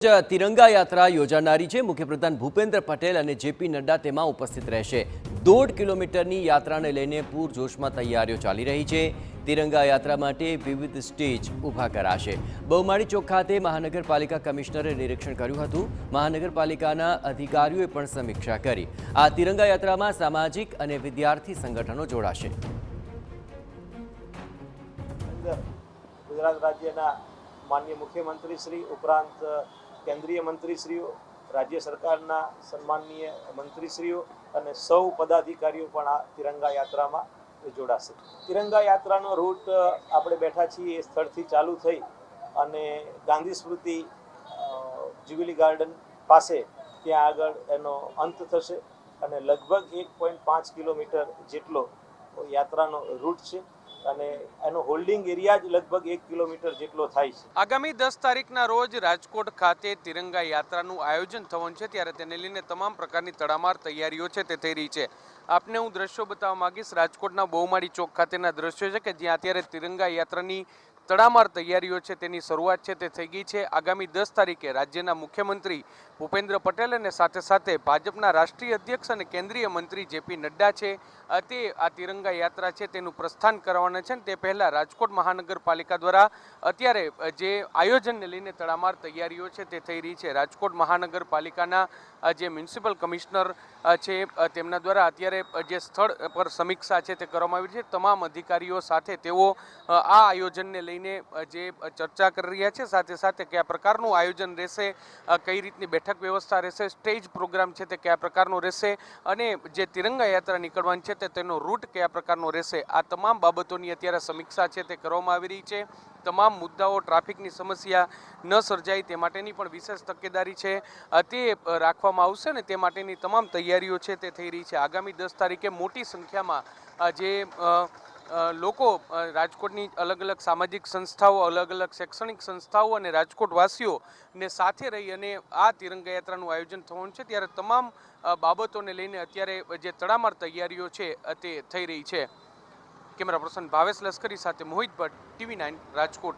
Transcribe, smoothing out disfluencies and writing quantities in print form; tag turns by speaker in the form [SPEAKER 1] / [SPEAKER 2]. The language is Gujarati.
[SPEAKER 1] तिरंगा यात्रा योजानारी है। मुख्यप्रधान भूपेन्द्र पटेल और जेपी नड्डा तेमां उपस्थित रहेशे। 1.5 किलोमीटरनी यात्राने लईने पूरजोशमां तैयारीओ चाली रही है। तिरंगा यात्रा माटे विविध स्टेज ऊभा कराशे। बहुमाળી ચોક खाते महानगरपालिका कमिश्नरे निरीक्षण कर्युं हतुं। महानगरपालिकाना अधिकारीओए पण समीक्षा करी। आ तिरंगा यात्रामां सामाजिक अने विद्यार्थी संगठनो जोड़ाशे।
[SPEAKER 2] गुजरात राज्यना माननीय मुख्यमंत्री श्री उपरांत केंद्रीय मंत्रीश्रीओ, राज्य सरकारना सन्माननीय मंत्रीश्रीओ અને સૌ પદાધિકારીઓ પણ આ તિરંગા યાત્રામાં જોડાશે। તિરંગા યાત્રાનો રૂટ આપણે બેઠા છીએ એ સ્થળથી ચાલુ થઈ અને ગાંધી સ્મૃતિ જ્યુબિલી ગાર્ડન પાસે ત્યાં આગળ એનો અંત થશે અને લગભગ 1.5 કિલોમીટર જેટલો યાત્રાનો રૂટ છે અને એનો હોલ્ડિંગ એરિયા જ લગભગ 1 કિલોમીટર જેટલો થાય છે।
[SPEAKER 3] આગામી 10 તારીખના રોજ રાજકોટ ખાતે તિરંગા યાત્રાનું આયોજન થવાનું છે, ત્યારે તેને લઈને તમામ પ્રકારની તડામાર તૈયારીઓ છે તે થઈ રહી છે। આપને હું દ્રશ્યો બતાવવા માંગીશ। રાજકોટના બહુમાળી ચોક ખાતેના દ્રશ્યો છે કે જ્યાં અત્યારે તિરંગા યાત્રાની તડામાર તૈયારીઓ છે તેની શરૂઆત છે તે થઈ ગઈ છે। આગામી 10 તારીખે રાજ્યના મુખ્યમંત્રી ભૂપેન્દ્ર પટેલ અને સાથે સાથે ભાજપના રાષ્ટ્રીય અધ્યક્ષ અને કેન્દ્રીય મંત્રી જેપી નડ્ડા છે તે આ તિરંગા યાત્રા છે તેનું પ્રસ્થાન કરવાના છે। તે પહેલાં રાજકોટ મહાનગરપાલિકા દ્વારા અત્યારે જે આયોજનને લઈને તડામાર તૈયારીઓ છે તે થઈ રહી છે। રાજકોટ મહાનગરપાલિકાના જે મ્યુનિસિપલ કમિશનર છે તેમના દ્વારા અત્યારે જે સ્થળ પર સમીક્ષા છે તે કરવામાં આવી છે। તમામ અધિકારીઓ સાથે તેઓ આ આયોજનને લઈને જે ચર્ચા કરી રહ્યા છે, સાથે સાથે કયા પ્રકારનું આયોજન રહેશે, કઈ રીતની બેઠક વ્યવસ્થા રહેશે, સ્ટેજ પ્રોગ્રામ છે તે કયા પ્રકારનો રહેશે અને જે તિરંગા યાત્રા નીકળવાની છે તેનો રૂટ કયા પ્રકારનો રહેશે, આ તમામ બાબતોની અત્યારે સમીક્ષા છે તે કરવામાં આવી રહી છે। તમામ મુદ્દાઓ, ટ્રાફિકની સમસ્યા ન સર્જાય તે માટેની પણ વિશેષ તકેદારી છે તે રાખવામાં આવશે ને તે માટેની તમામ તૈયારીઓ છે તે થઈ રહી છે। આગામી 10 તારીખે મોટી સંખ્યામાં જે લોકો રાજકોટની અલગ અલગ સામાજિક સંસ્થાઓ, અલગ અલગ શૈક્ષણિક સંસ્થાઓ અને રાજકોટવાસીઓને સાથે રહી અને આ તિરંગા યાત્રાનું આયોજન થવાનું છે, ત્યારે તમામ બાબતોને લઈને અત્યારે જે તડામાર તૈયારીઓ છે તે થઈ રહી છે। કેમેરા પર્સન ભાવેશ લશ્કરી સાથે મોહિત ભટ્ટ, TV9 રાજકોટ।